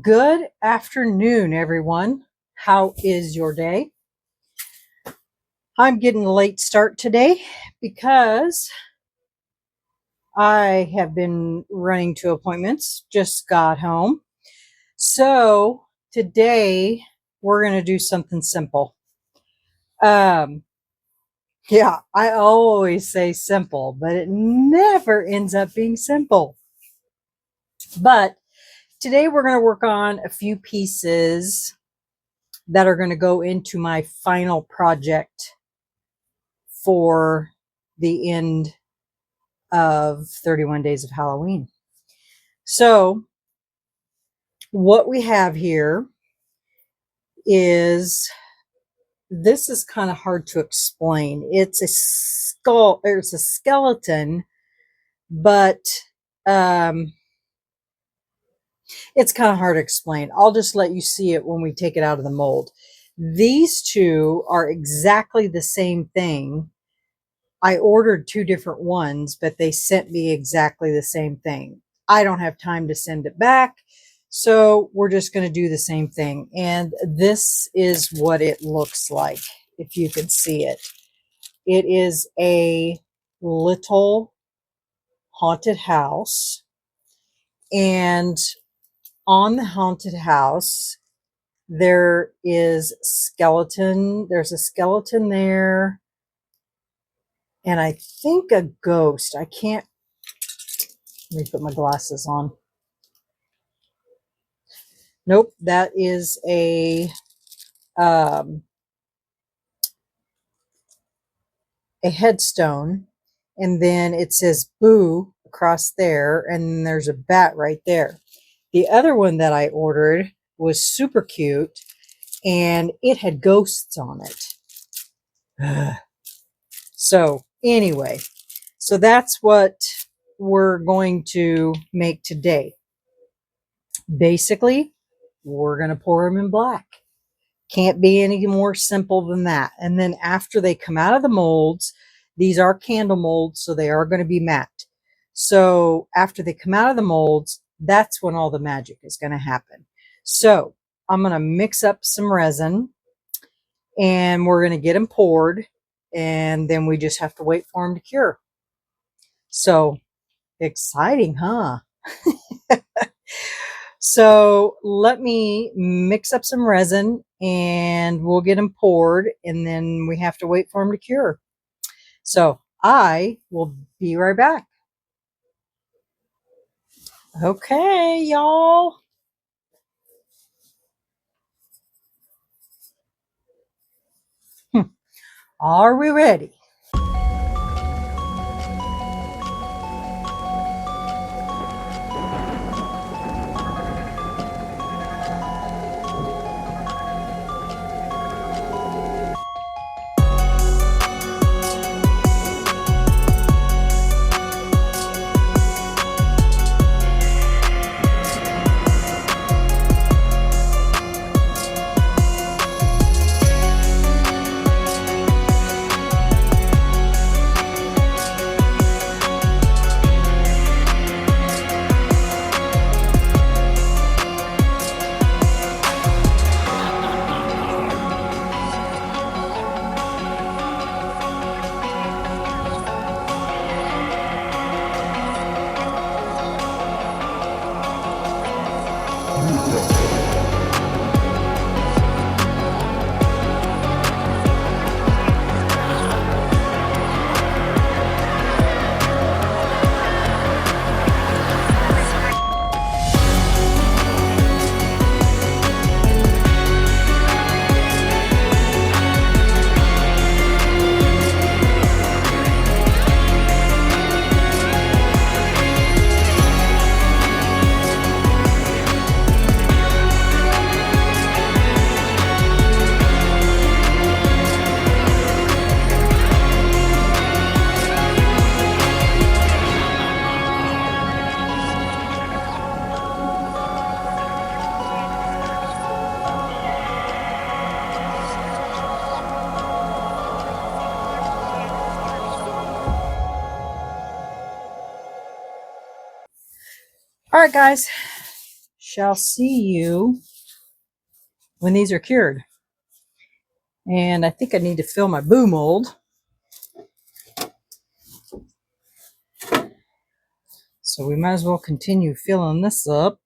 Good afternoon, everyone. How is your day? I'm getting a late start today because I have been running to appointments, just got home. So today we're going to do something simple. Yeah, I always say simple, but it never ends up being simple. But today we're going to work on a few pieces that are going to go into my final project for the end of 31 Days of Halloween. So what we have here is, this is kind of hard to explain. It's a skull, or it's a skeleton, but it's kind of hard to explain. I'll just let you see it when we take it out of the mold. These two are exactly the same thing. I ordered two different ones, but they sent me exactly the same thing. I don't have time to send it back, so we're just going to do the same thing. And this is what it looks like, if you can see it. It is a little haunted house, and on the haunted house there is skeleton. There's a skeleton there, and I think a ghost. I can't, let me put my glasses on. Nope, that is a headstone, and then it says boo across there, and there's a bat right there. The other one that I ordered was super cute, and it had ghosts on it. So anyway, so that's what we're going to make today. Basically, we're going to pour them in black. Can't be any more simple than that. And then after they come out of the molds, these are candle molds, so they are going to be matte. So after they come out of the molds, that's when all the magic is going to happen. So I'm going to mix up some resin, and we're going to get them poured, and then we just have to wait for them to cure. So exciting, huh? So let me mix up some resin, and we'll get them poured, and then we have to wait for them to cure. So I will be right back. Okay, y'all. Are we ready? All right, guys, shall see you when these are cured. And I think I need to fill my boo mold. So we might as well continue filling this up.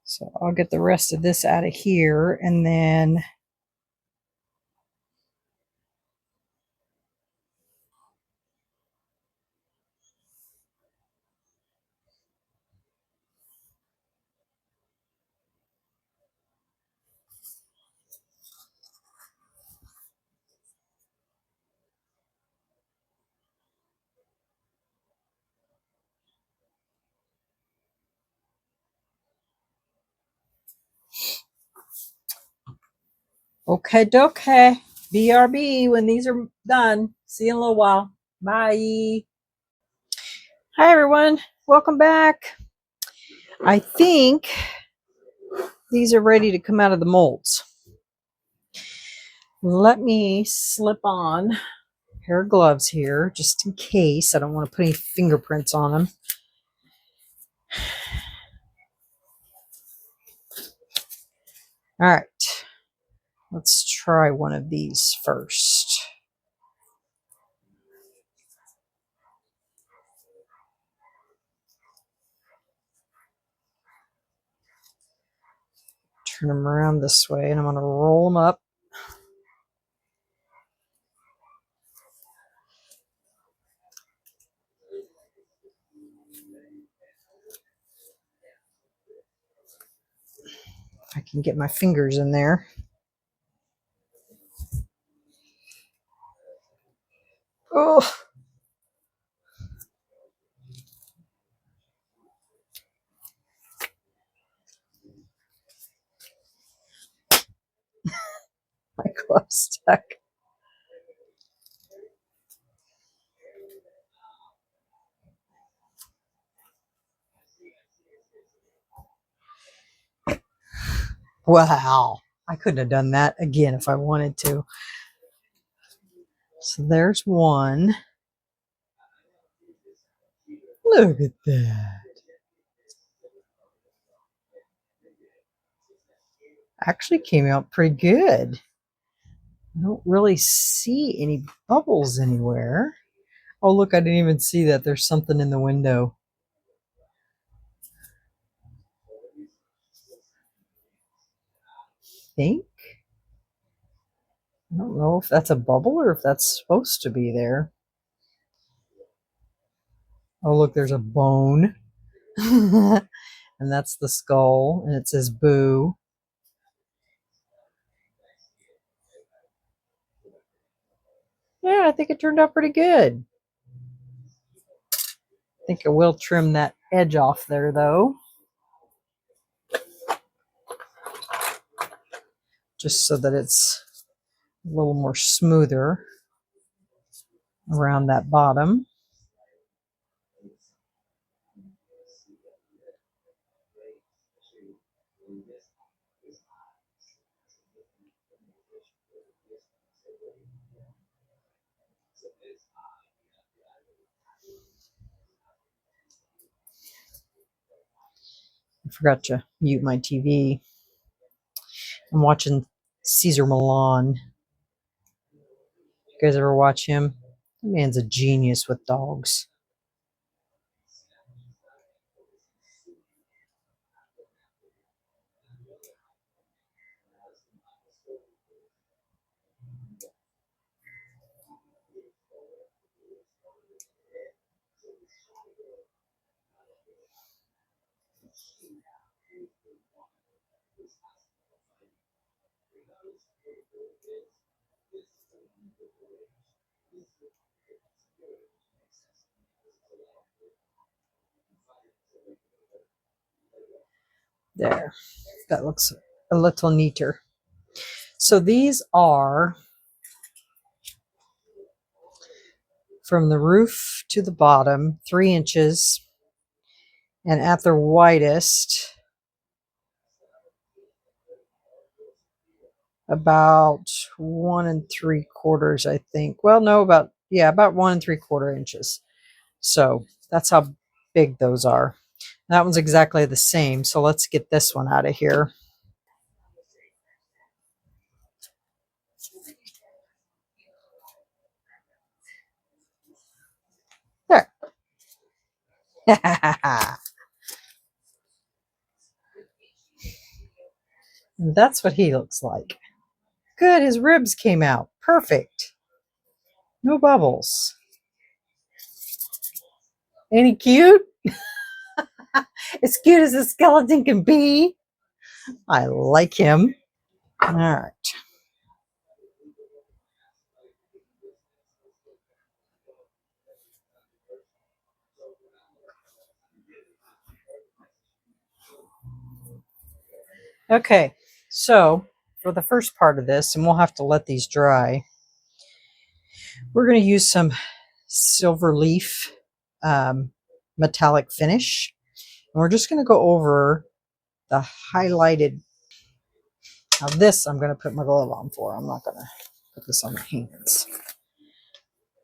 So I'll get the rest of this out of here, and then okay, doke. BRB when these are done. See you in a little while. Bye. Hi, everyone. Welcome back. I think these are ready to come out of the molds. Let me slip on a pair of gloves here just in case. I don't want to put any fingerprints on them. All right. Let's try one of these first. Turn them around this way, and I'm going to roll them up. I can get my fingers in there. Oh, my glove stuck. Wow, I couldn't have done that again if I wanted to. So there's one. Look at that. Actually came out pretty good. I don't really see any bubbles anywhere. Oh, look, I didn't even see that. There's something in the window. Think? I don't know if that's a bubble or if that's supposed to be there. Oh, look, there's a bone. And that's the skull, and it says boo. Yeah, I think it turned out pretty good. I think I will trim that edge off there, though. Just so that it's a little more smoother around that bottom. I forgot to mute my TV. I'm watching Caesar Milan. You guys ever watch him? The man's a genius with dogs. There. That looks a little neater. So these are from the roof to the bottom, 3 inches. And at their widest, about 1 3/4, I think. Well, no, about 1 3/4 inches. So that's how big those are. That one's exactly the same. So let's get this one out of here. There. And that's what he looks like. Good, his ribs came out. Perfect. No bubbles. Ain't he cute? As cute as a skeleton can be. I like him. All right. Okay, so for the first part of this, and we'll have to let these dry, we're going to use some silver leaf metallic finish. And we're just going to go over the highlighted. Now this I'm going to put my glove on for. I'm not going to put this on my hands.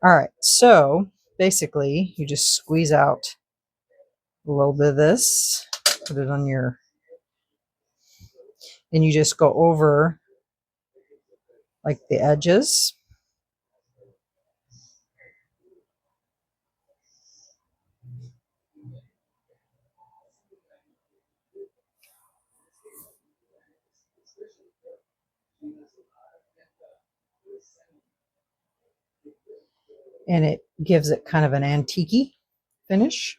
All right, so basically you just squeeze out a little bit of this, put it on your, and you just go over like the edges. And it gives it kind of an antique finish.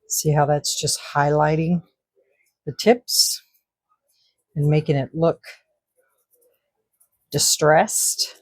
See how that's just highlighting the tips and making it look distressed.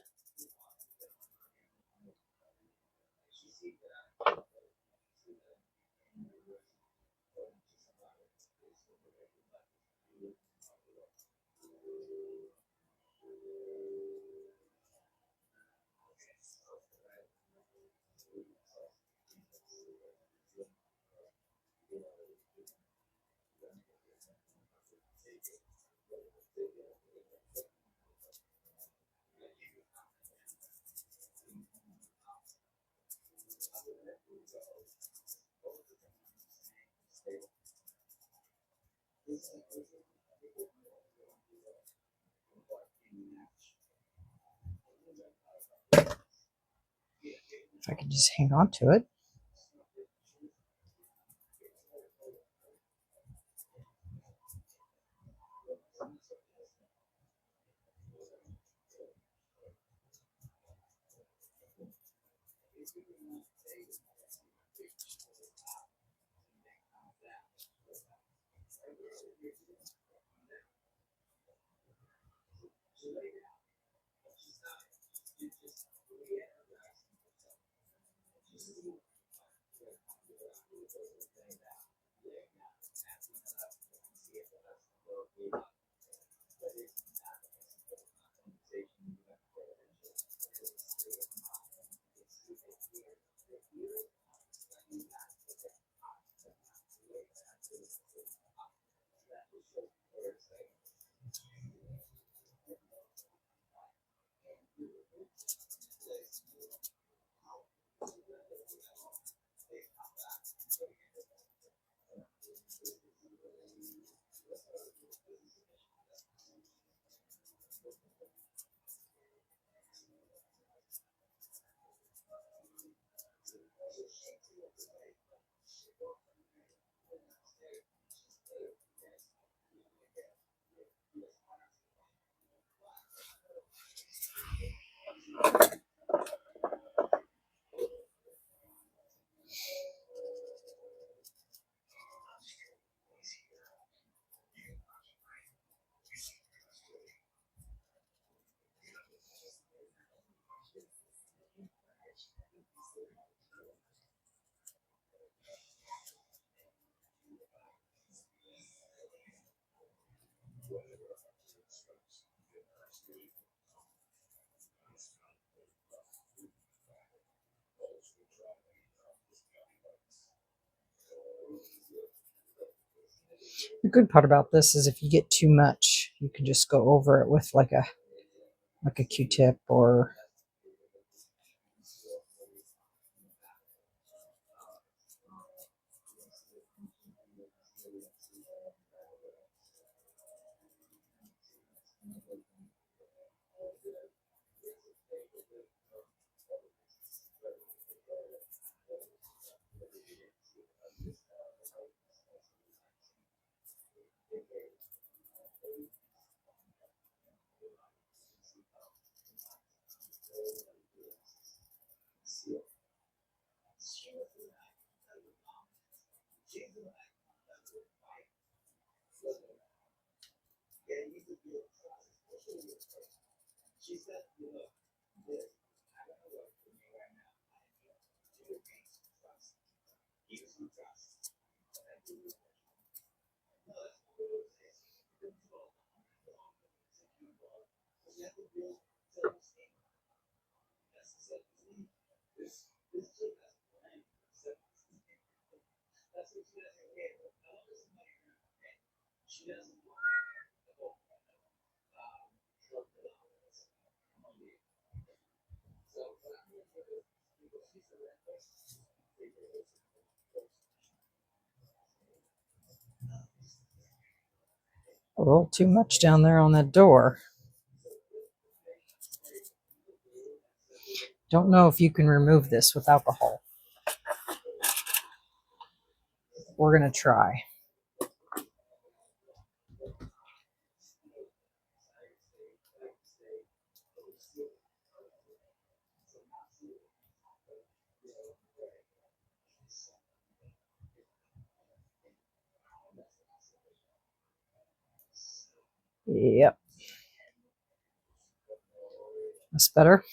If I could just hang on to it. The good part about this is if you get too much, you can just go over it with like a Q-tip or a little too much down there on that door. Don't know if you can remove this with alcohol. We're going to try. Yep. That's better.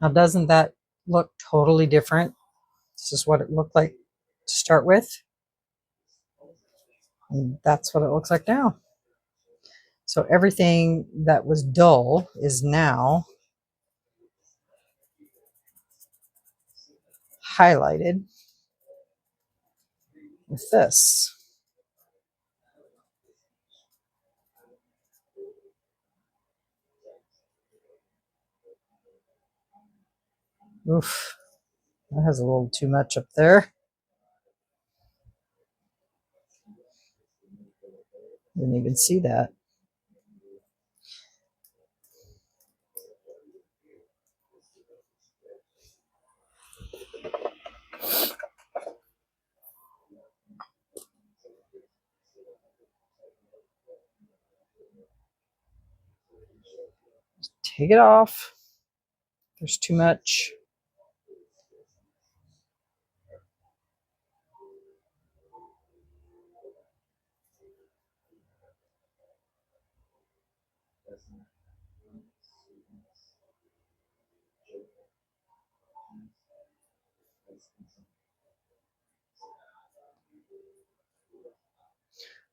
Now, doesn't that look totally different? This is what it looked like to start with. And that's what it looks like now. So everything that was dull is now highlighted with this. Oof, that has a little too much up there. Didn't even see that. Take it off. There's too much.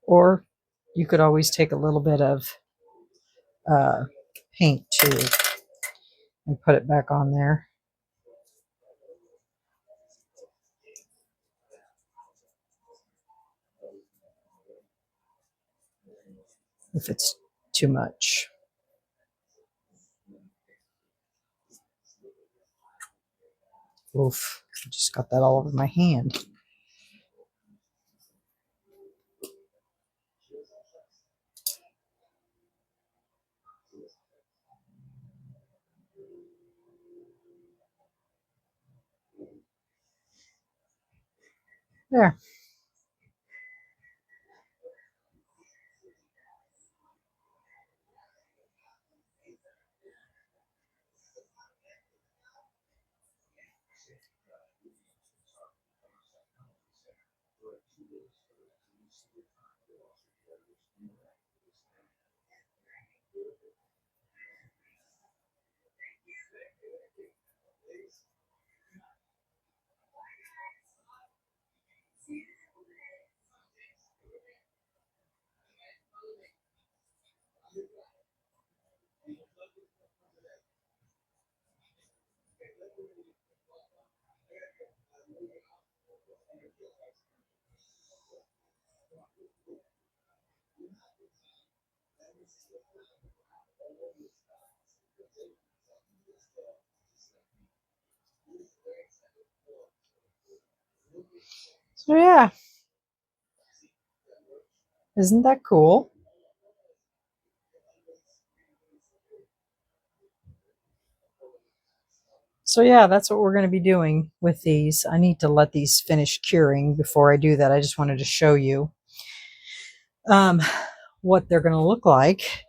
Or you could always take a little bit of paint too and put it back on there. If it's too much. Oof, I just got that all over my hand. There. So yeah, isn't that cool? So yeah, that's what we're going to be doing with these. I need to let these finish curing before I do that. I just wanted to show you what they're going to look like.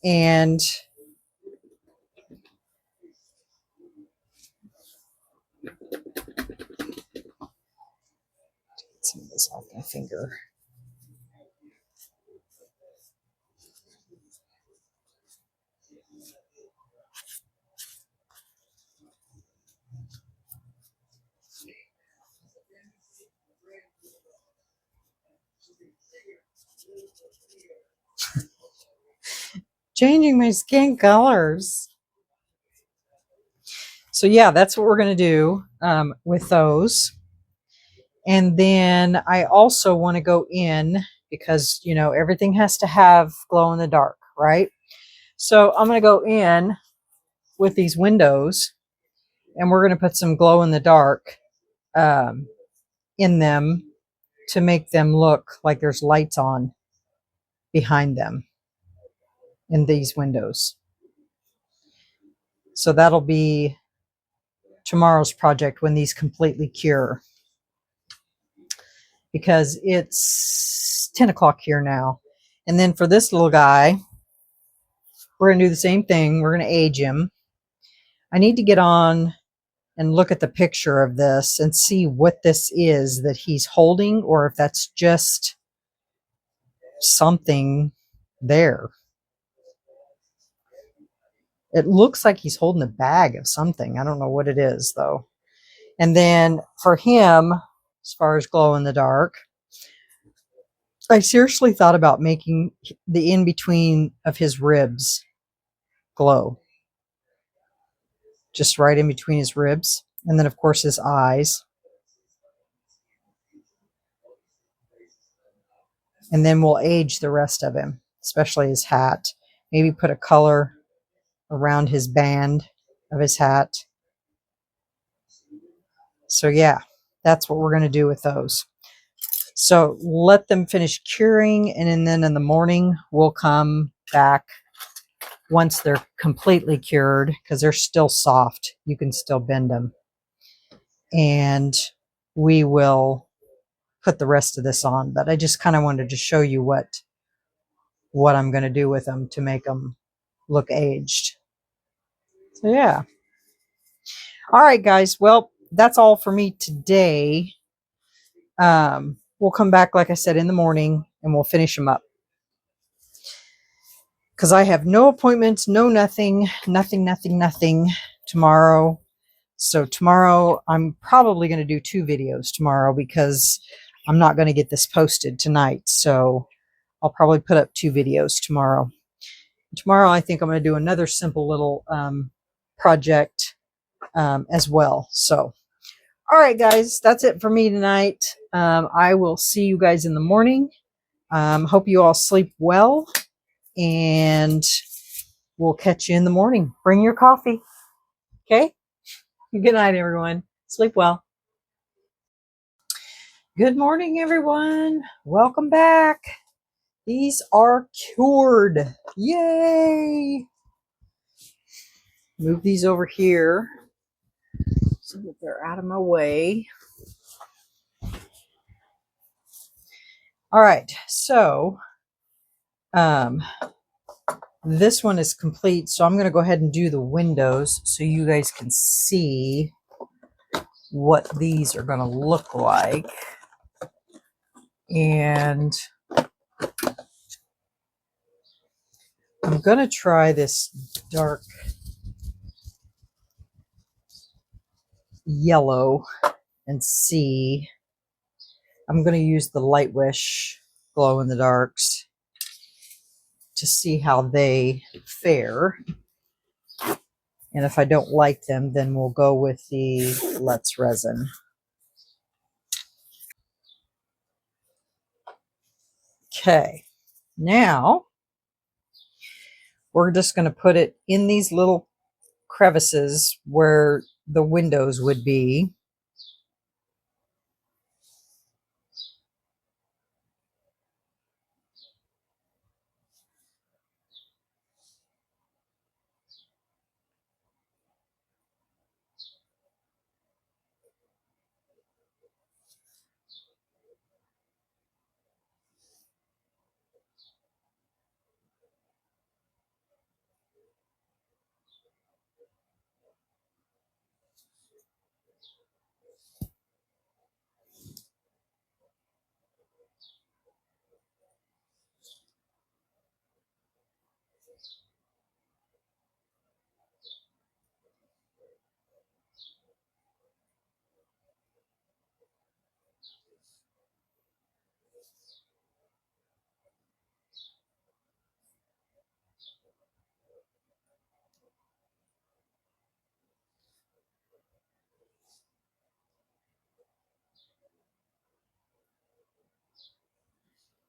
And get some of this off my finger. Changing my skin colors. So yeah, that's what we're going to do with those. And then I also want to go in because, you know, everything has to have glow in the dark, right? So I'm going to go in with these windows and we're going to put some glow in the dark in them to make them look like there's lights on behind them in these windows. So that'll be tomorrow's project when these completely cure, because it's 10 o'clock here now. And then for this little guy, we're going to do the same thing. We're going to age him. I need to get on and look at the picture of this and see what this is that he's holding, or if that's just something there. It looks like he's holding a bag of something. I don't know what it is though. And then for him, as far as glow in the dark, I seriously thought about making the in-between of his ribs glow. Just right in between his ribs. And then of course his eyes. And then we'll age the rest of him, especially his hat. Maybe put a color around his band of his hat. So yeah, that's what we're going to do with those. So let them finish curing, and then in the morning we'll come back once they're completely cured, because they're still soft. You can still bend them. And we will put the rest of this on. But I just kind of wanted to show you what I'm going to do with them to make them look aged. So yeah. All right, guys. Well, that's all for me today. We'll come back, like I said, in the morning, and we'll finish them up. Because I have no appointments, no nothing tomorrow. So tomorrow, I'm probably going to do 2 videos tomorrow because I'm not going to get this posted tonight. So I'll probably put up 2 videos tomorrow. Tomorrow, I think I'm going to do another simple little project as well. So, all right, guys, that's it for me tonight. I will see you guys in the morning. Hope you all sleep well, and we'll catch you in the morning. Bring your coffee. Okay? Good night, everyone. Sleep well. Good morning, everyone. Welcome back. These are cured. Yay! Move these over here so that they're out of my way. All right, so this one is complete, so I'm going to go ahead and do the windows so you guys can see what these are going to look like. And I'm going to try this dark yellow and see. I'm going to use the Light Wish glow in the darks to see how they fare. And if I don't like them, then we'll go with the Let's Resin. Okay, now we're just going to put it in these little crevices where the windows would be.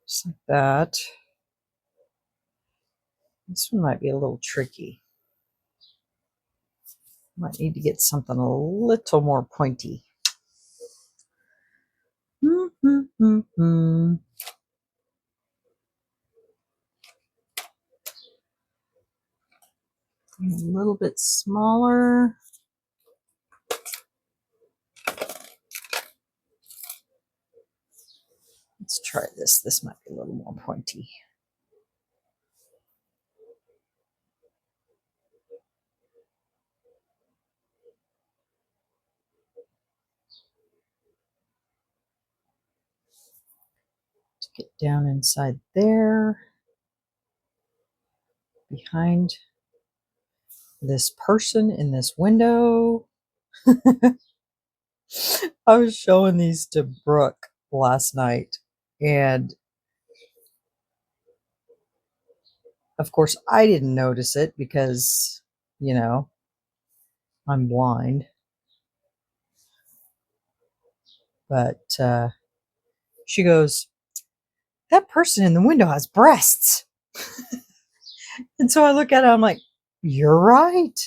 Just like that. This one might be a little tricky. Might need to get something a little more pointy. A little bit smaller. Let's try this. This might be a little more pointy. To get down inside there, behind this person in this window. I was showing these to Brooke last night, and of course I didn't notice it because, you know, I'm blind. But she goes, that person in the window has breasts. And so I look at it, I'm like, you're right.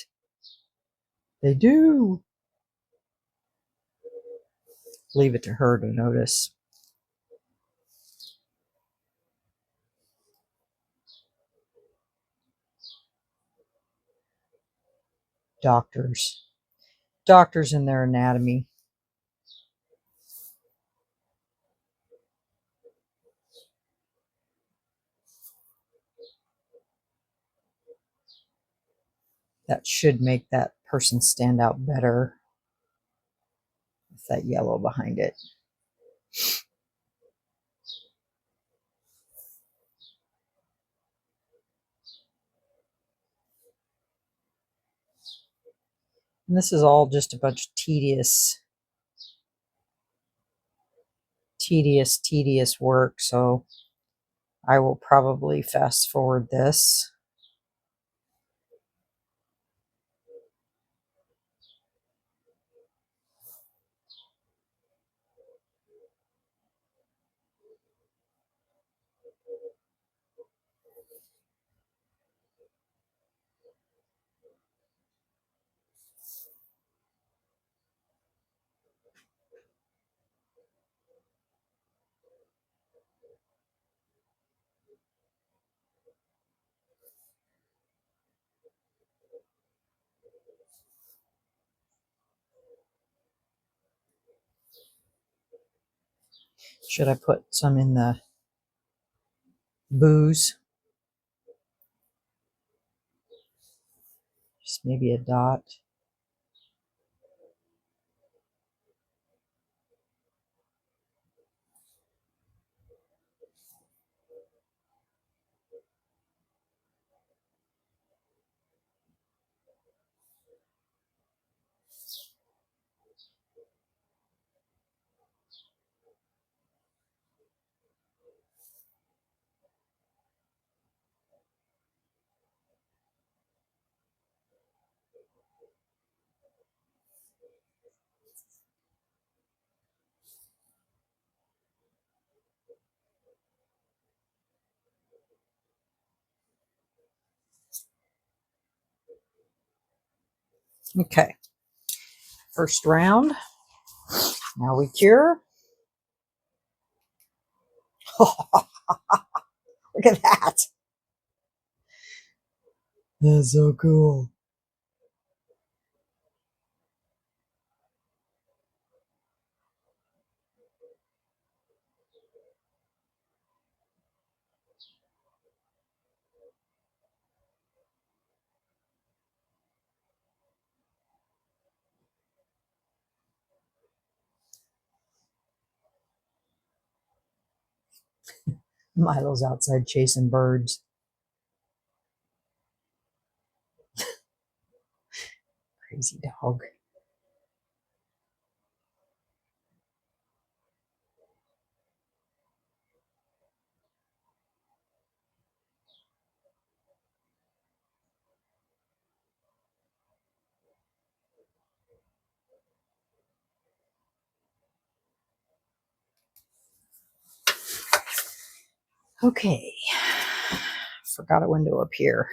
They do. Leave it to her to notice. Doctors. Doctors in their anatomy. That should make that person stand out better with that yellow behind it. And this is all just a bunch of tedious work, so I will probably fast forward this. Should I put some in the booze? Just maybe a dot. Okay, first round. Now we cure. Look at that. That's so cool. Milo's outside chasing birds. Crazy dog. Okay. Forgot a window up here.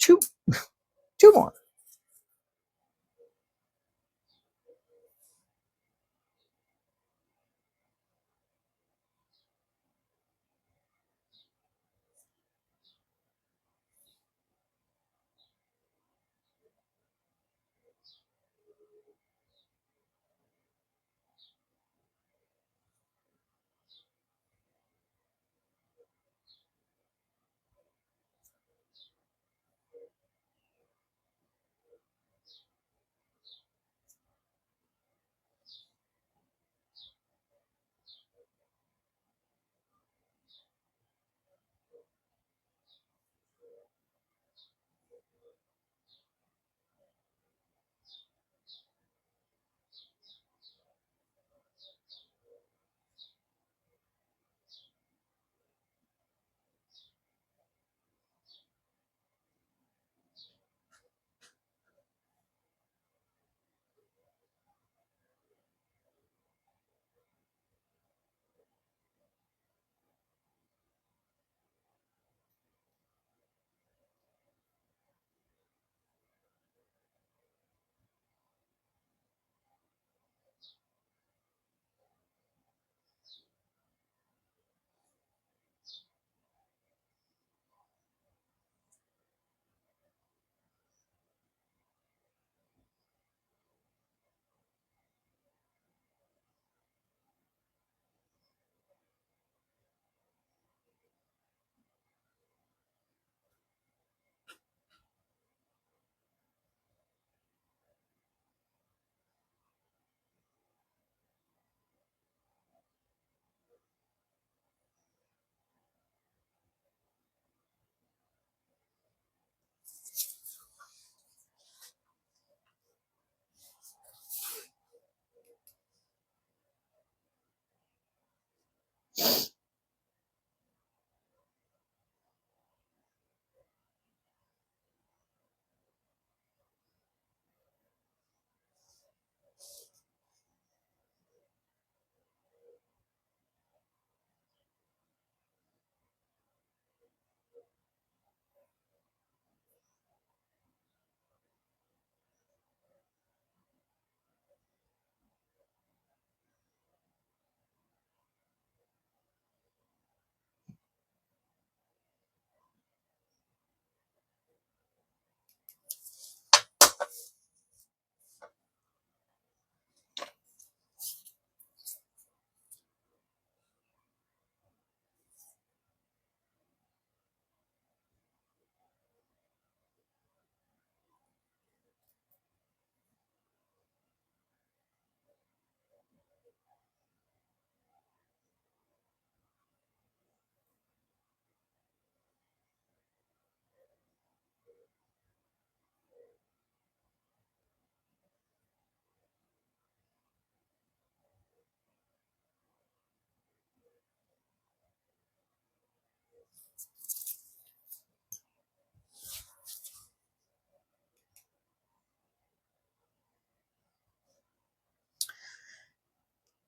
two, two more.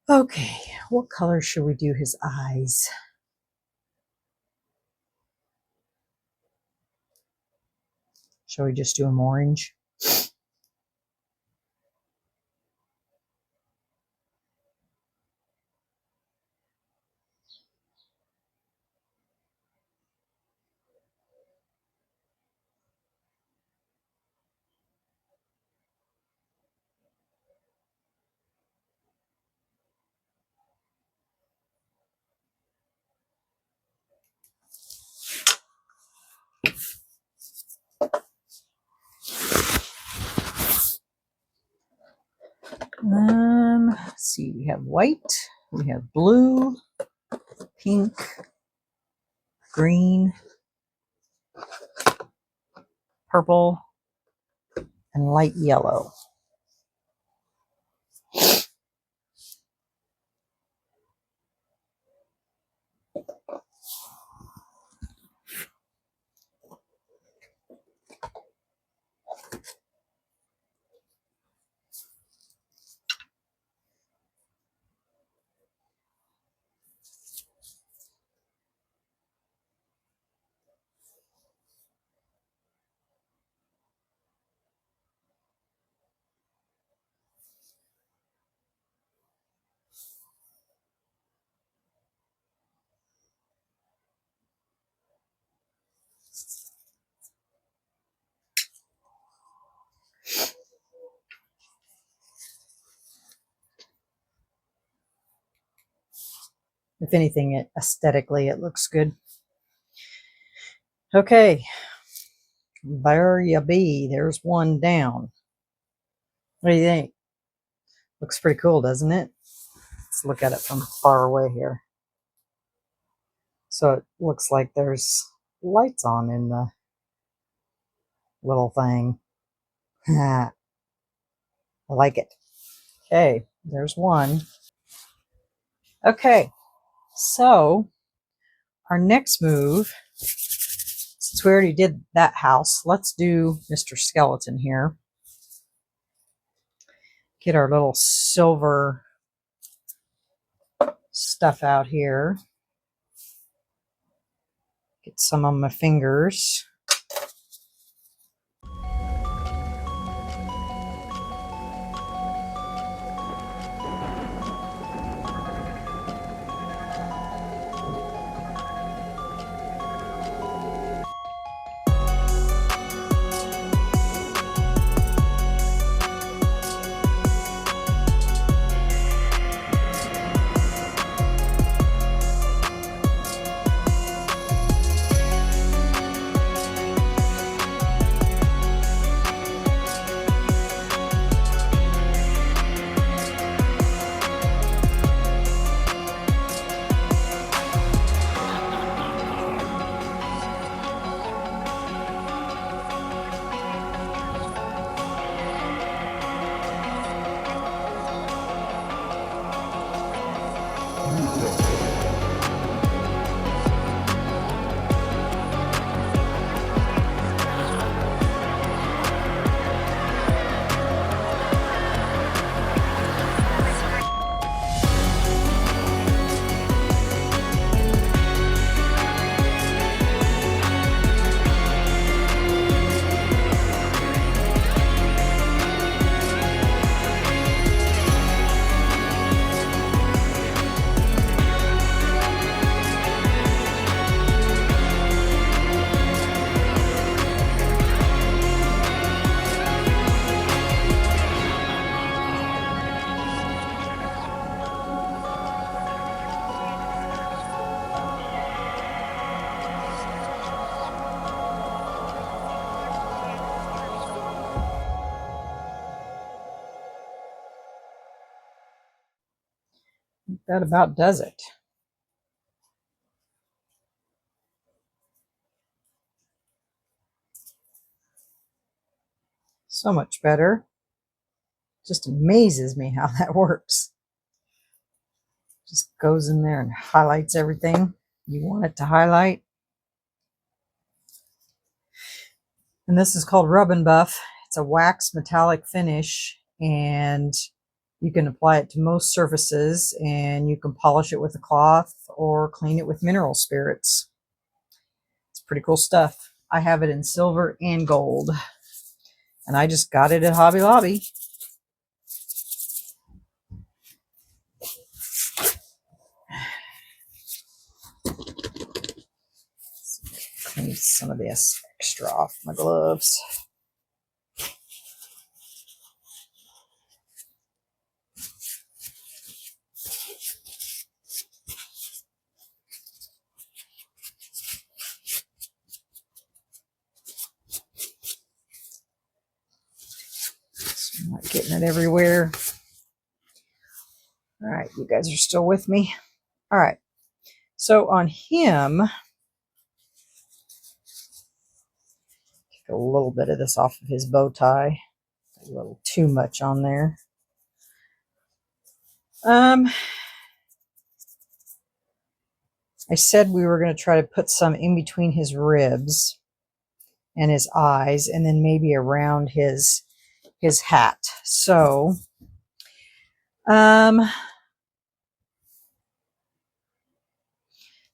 Okay, what color should we do his eyes? Shall we just do him orange? Let's see, we have white, we have blue, pink, green, purple, and light yellow. If anything, aesthetically, it looks good. Okay, there you be. There's one down. What do you think? Looks pretty cool, doesn't it? Let's look at it from far away here. So it looks like there's lights on in the little thing. I like it. Okay, there's one. Okay, so our next move, since we already did that house, let's do Mr. Skeleton here. Get our little silver stuff out here. Get some on my fingers. That about does it. So much better. Just amazes me how that works. Just goes in there and highlights everything you want it to highlight. And this is called Rub and Buff. It's a wax metallic finish, and you can apply it to most surfaces, and you can polish it with a cloth or clean it with mineral spirits. It's pretty cool stuff. I have it in silver and gold, and I just got it at Hobby Lobby. Clean some of this extra off my gloves. I'm not getting it everywhere. All right, you guys are still with me? All right, so on him, take a little bit of this off of his bow tie. A little too much on there. I said we were going to try to put some in between his ribs and his eyes, and then maybe around his hat. So,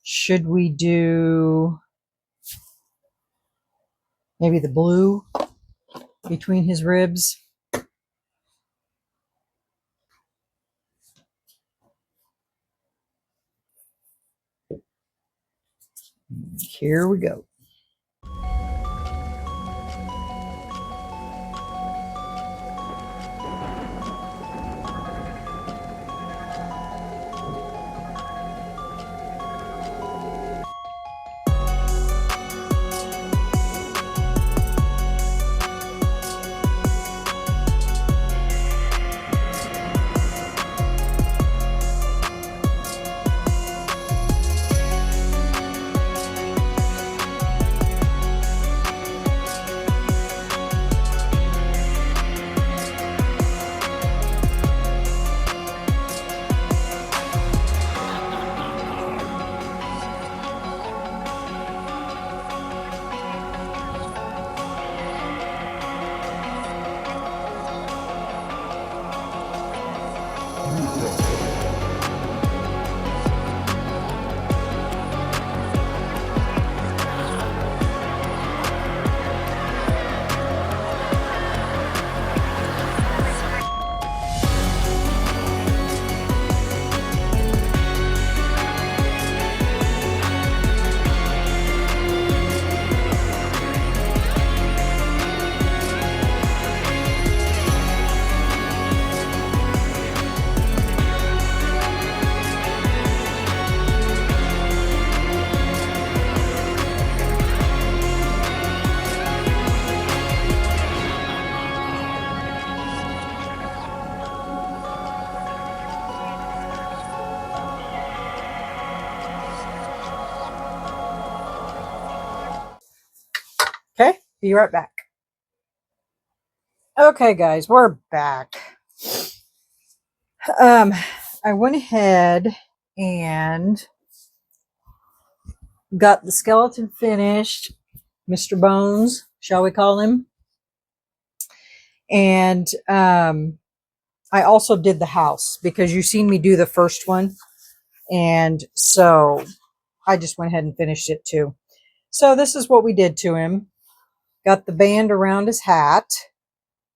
should we do maybe the blue between his ribs? Here we go. Be right back. Okay, guys, we're back. I went ahead and got the skeleton finished, Mr. Bones, shall we call him? And I also did the house because you've seen me do the first one. And so I just went ahead and finished it too. So this is what we did to him. Got the band around his hat,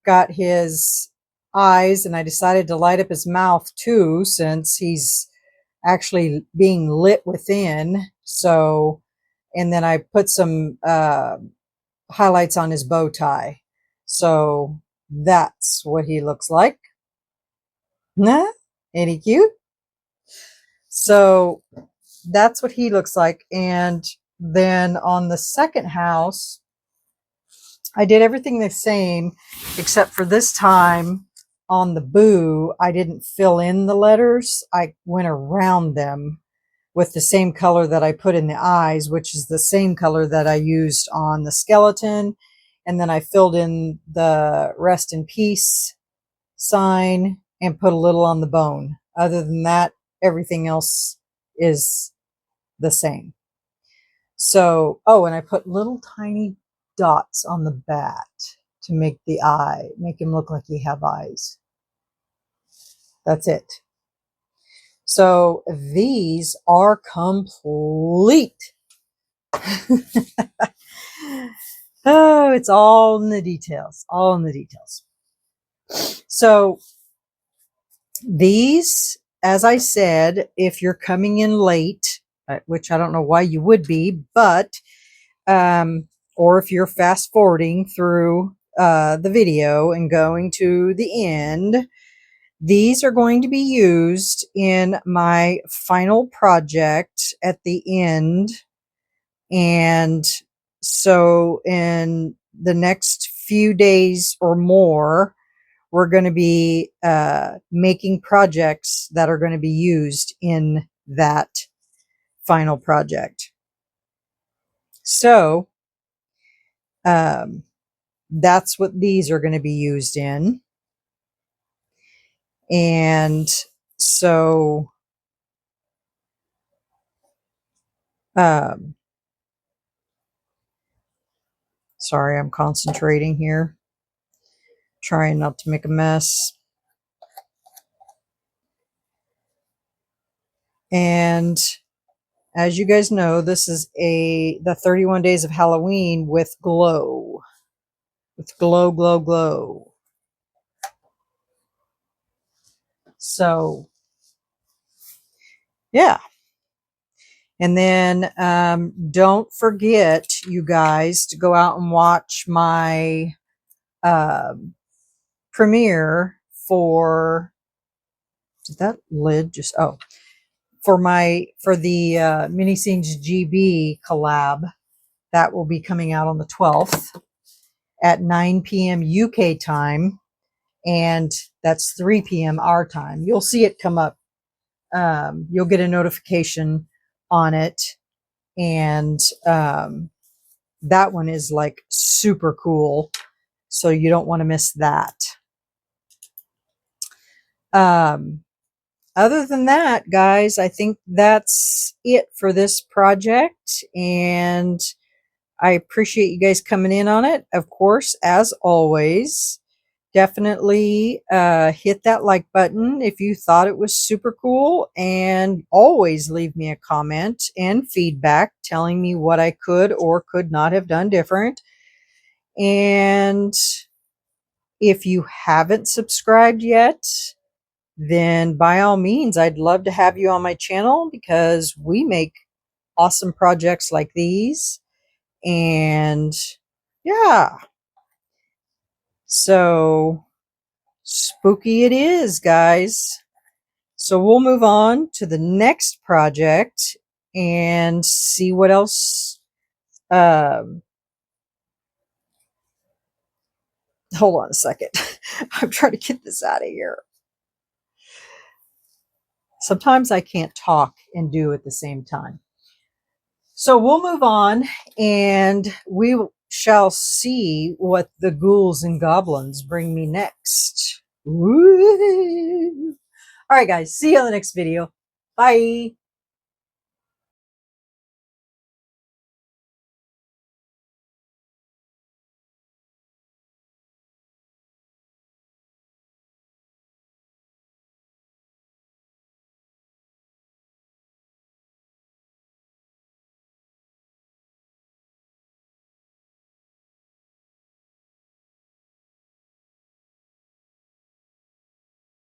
got his eyes, and I decided to light up his mouth too, since he's actually being lit within. So, and then I put some highlights on his bow tie. So that's what he looks like. Nah, ain't he cute? So that's what he looks like. And then on the second house, I did everything the same, except for this time on the boo, I didn't fill in the letters. I went around them with the same color that I put in the eyes, which is the same color that I used on the skeleton. And then I filled in the rest in peace sign and put a little on the bone. Other than that, everything else is the same. So, oh, and I put little tiny dots on the bat to make the eye, make him look like he have eyes. That's it. So these are complete. Oh, it's all in the details, all in the details. So these, as I said, if you're coming in late, which I don't know why you would be, but or if you're fast forwarding through the video and going to the end, these are going to be used in my final project at the end. And so in the next few days or more, we're going to be making projects that are going to be used in that final project. So that's what these are going to be used in. And so sorry, I'm concentrating here, trying not to make a mess. And as you guys know, this is the 31 Days of Halloween with glow. With glow, glow, glow. So, yeah. And then don't forget, you guys, to go out and watch my premiere for, did that lid just, oh, for the Mini Scenes GB collab. That will be coming out on the 12th at 9 p.m. UK time. And that's 3 p.m. our time. You'll see it come up. You'll get a notification on it. And that one is like super cool. So you don't want to miss that. Other than that, guys, I think that's it for this project. And I appreciate you guys coming in on it. Of course, as always, definitely hit that like button if you thought it was super cool, and always leave me a comment and feedback telling me what I could or could not have done different. And if you haven't subscribed yet, then by all means, I'd love to have you on my channel, because we make awesome projects like these. And yeah, so spooky it is, guys. So we'll move on to the next project and see what else. Hold on a second. I'm trying to get this out of here. Sometimes I can't talk and do at the same time. So we'll move on, and we shall see what the ghouls and goblins bring me next. Woo! All right, guys, see you on the next video. Bye.